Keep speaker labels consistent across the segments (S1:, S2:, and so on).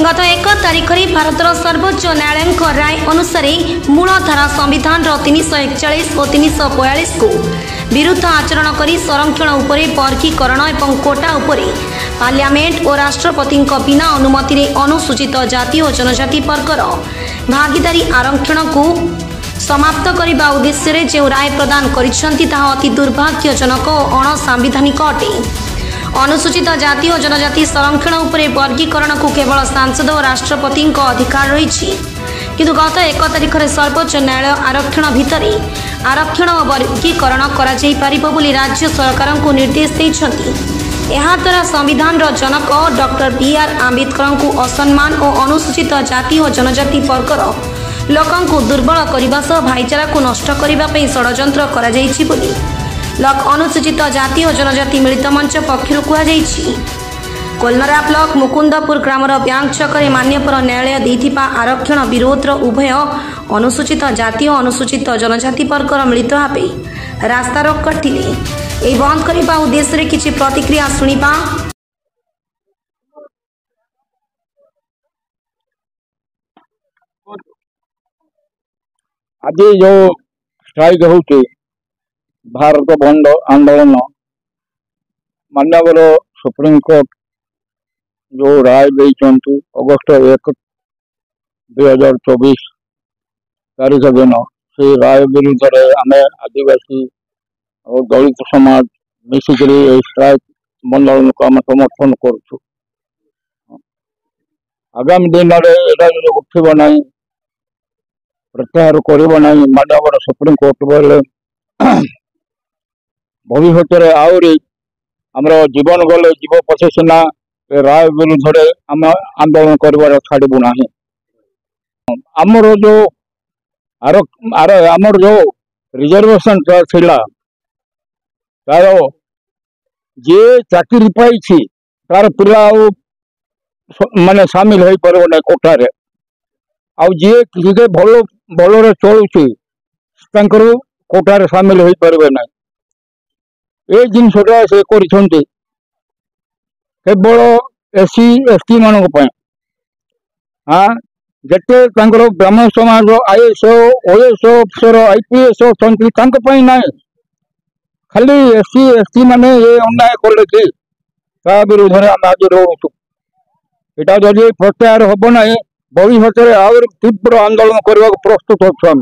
S1: गत 1 तारिख में भारत सर्वोच्च न्यायालय राय अनुसार मूल धारा संविधान 341 और 342 को विरुद्ध आचरण कर संरक्षण उपरे वर्गीकरण और कोटा उपरे पार्लियामेंट और राष्ट्रपति बिना अनुमति अनुसूचित जाति और जनजाति वर्गर भागीदारी आरक्षण को समाप्त करने उद्देश्य जो राय प्रदान करिसेंती ताहा अति दुर्भाग्यजनक और अणसांविधानिक अटे। अनुसूचित जाति और जनजाति संरक्षण उपरे वर्गीकरण को केवल सांसद और राष्ट्रपति अधिकार रही किंतु गत 1 तारिख में सर्वोच्च न्यायालय आरक्षण भितर आरक्षण और वर्गीकरण कर राज्य सरकार को निर्देश देते। द्वारा संविधान जनक डॉक्टर बी.आर. आंबेडकर को असम्मान और अनुसूचित जाति और जनजाति वर्गर लोकों को दुर्बल करने सह भाईचारा को नष्ट करने षड्यंत्र कर अनुसूचित जाति और जनजाति मिलित मंच पक्षर कहुई। कोलनरा ब्लॉक मुकुंदपुर ग्रामर बैंक छकरे मान्यपर न्यायालय देथिबा आरक्षण विरोध उभय अनुसूचित जाति और अनुसूचित जनजाति वर्गर मिलित भाव रास्ता रोक करथिले। बंद करने उद्देश्य किसी प्रतिक्रिया शुणा।
S2: आज जो स्ट्राइक होती भारत बंद आंदोलन माननीय सुप्रीम कोर्ट जो राय देते अगस्ट 1, 2024 तारीख दिन से राय विरुद्ध आम आदिवासी और दलित समाज मिसिक स्ट्राइक आंदोलन को आम समर्थन करुँ। आगामी दिन में उठब ना प्रत्याहार कर माननीय सुप्रीम कोर्ट बोले भविष्य आहरी आमर जीवन गले जीव पछे सीना राय विरुद्ध आम आंदोलन कर छाड़बू ना। आमर जो आमर जो रिजर्वेशन थिला तार जे चाकरी पाई तार पिला माने सामिल हो पार ना कोठारे आउ जे भल भल चलुची कोठारे सामिल हो पारे ना। ये जिनसटा से केवल एससी एसटी मान हाँ जिते ब्राह्मण समाज आईएएस ओएएस अफिसर आईपीएस अच्छा ना खाली एससी एसटी माने ये अन्याय कले कि विरोध में आम आज रोचु यहाँ जदि प्रत्याहार हम ना भविष्य आहुरी तीव्र आंदोलन करने को प्रस्तुत अच्छे आम।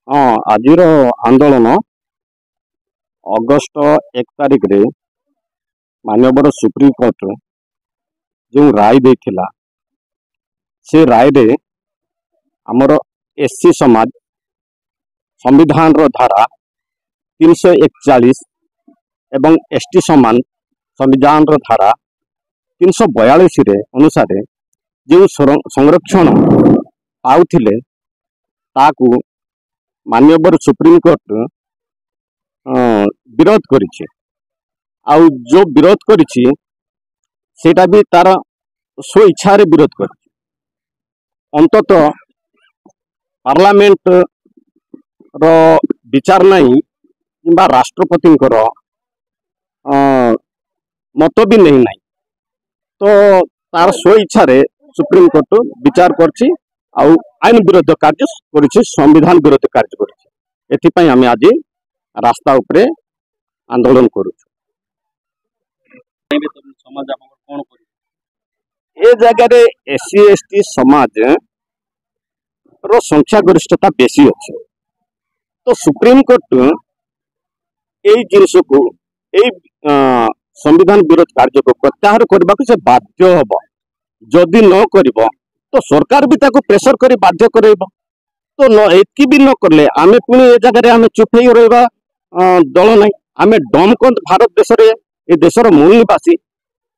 S3: हाँ आज आंदोलन अगस्ट 1 तारिख रे माननीय सुप्रीम कोर्ट जो राय देथिला से राय रे आमर एससी समाज संविधान रो धारा 341 एवं एसटी समान संविधान रो धारा 342 रे अनुसार जो संरक्षण पाउथिले ताकू माननीय सुप्रीम कोर्ट विरोध करिछि। आउ जो विरोध करिछि सेटा भी तार स्व इच्छा रे विरोध करिछि। अंततः पार्लियामेंट रो विचार नहीं कि राष्ट्रपति मत भी नहीं तो तार स्व इच्छा रे सुप्रीम कोर्ट विचार करछि आउ आईन विरोध कार्य करिछि संविधान विरोध कार्य करिछि। एथिपई आमे आज रास्ता उपरे आंदोलन करूँ। ए जगह एससी एसटी समाज रो संख्या गरिष्ठता बेसी अच्छे तो सुप्रीम कोर्ट यही जिनस को यही संविधान विरोध कार्य को प्रत्याहार करने को से बाध्य हम जदि न कर तो सरकार भी ताको प्रेशर कर बाध्य कर तो एति भी न करले आमे पुणी ए जगह आमे चुप ही रहा दल ना आमे डमकंत भारत देश ये देशर मूल निवासी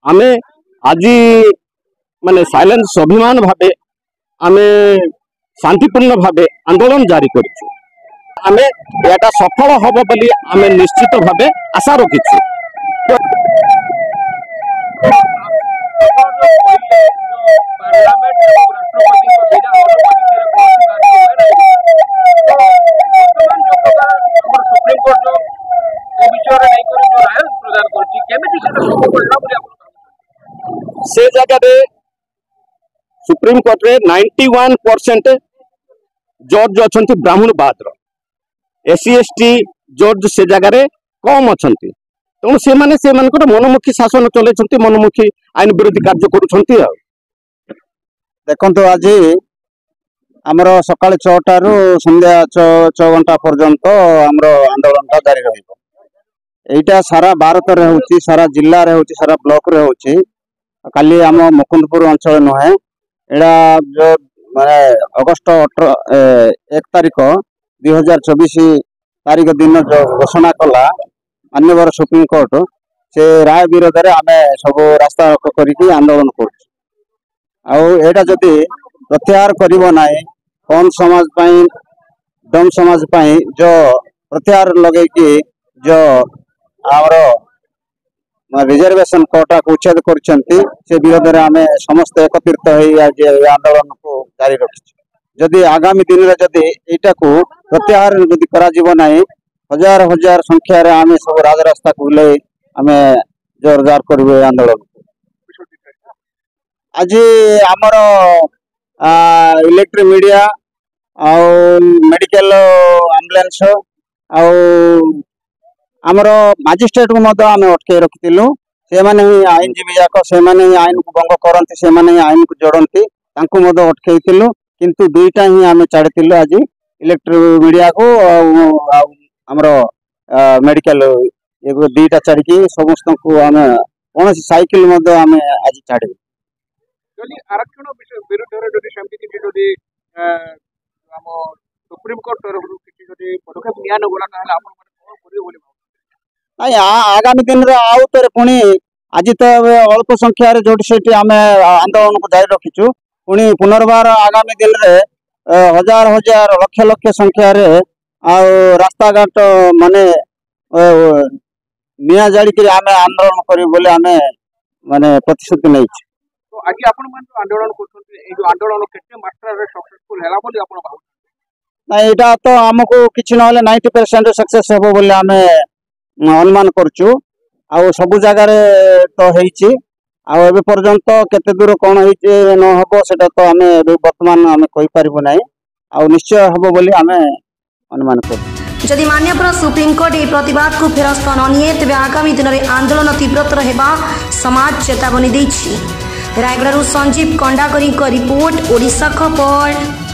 S3: आमे आज माने साइलेंस स्वाभिमान भावे आमे शांतिपूर्ण भावे आंदोलन जारी करूँ। आमे एटा सफल हम बोली आमे निश्चित भावे आशा रखीछु। से जगह सुप्रीम कोर्ट रे 91% जज अच्छा ब्राह्मण बाद एससी एसटी जज से जगह कम अच्छा तेणु से मनमुखी शासन चलते मनमुखी आईन विरोधी कार्य करुँच।
S4: देखो आज आमर सका 6टा रू संध्या 6 घंटा पर्यंत आमर आंदोलन जारी रहा सारा भारत में होची सारा जिले में होची सारा ब्लॉक रे होची खाली आम मुकुंदपुर अंचल नुहे एड़ा जो माने अगस्त 1 तारिख 2024 तारिख दिन जो घोषणा कला माननीय सुप्रीम कोर्ट से राय विरोध में आम सब रास्ता रोक करके आंदोलन करा जदि प्रत्याहार करिबो नाही कौन समाज पाई डम समाज पाई जो प्रत्याहार लगे कि जो आमर रिजर्वेशन कोटा को उच्छेद करछंती से विरोध में आम समस्त एकत्रित हो आंदोलन को जारी रखी जदि आगामी दिन में जदि एटा को प्रत्याहार जदि करा जीवो नाही हजार हजार संख्या रे आम सब राजरास्ता को ले आम जोरदार करबे आंदोलन। आज आमर इलेक्ट्रिक मीडिया मेडिकल एम्बुलेंस आमर मजिस्ट्रेट को आम अटके रखिलु से आईनजीवी जाक से आईन को भंग करती से आईन को जोड़ती अटकईलु किंतु दुईटा ही आम छाड़ी आज इलेक्ट्रिक मीडिया को आमर मेडिकल ये दुईटा छाड़ी समस्त को आम कौन साइकिल आम आज छाड़
S5: आरक्षण विरुद्ध सुप्रीम कोर्ट तरफ पदक्षेप
S4: नहीं आगामी दिन में आउ तो पुणी आज तो अल्प संख्या जो आम आंदोलन को जारी रखीचु पुणी पुनर्बार आगामी दिन में हजार हजार लक्ष लक्ष संख्या रास्ता घाट माने निया जाड़ी आम आंदोलन करें आम माने प्रतिश्रुति नहीं।
S5: तो आज आपण आंदोलन कर आंदोलन केते मात्रा रे सक्सेसफुल हैला बोली आपण भाव
S4: ना एटा तो हमको किछि न होले 90% सक्सेस हेबो बोले आम अनुमान करछु आ सब जगह रे तो हेछि आ एबे पर्यंत केते दूर कोन हेछि न हबो सेटा तो आम वर्तमान आम कहि परिबो नै आ निश्चय हबो बोली आम अनुमान करछु।
S1: जदि माननीय सुप्रीम कोर्ट ए प्रतिवाद को फेरस्त न निए तेबे आगामी दिन में आंदोलन तीव्रतर हेबा समाज चेतावनी देछि। रायगढ़ संजीव कंडाकरी रिपोर्ट ओडिशा खबर।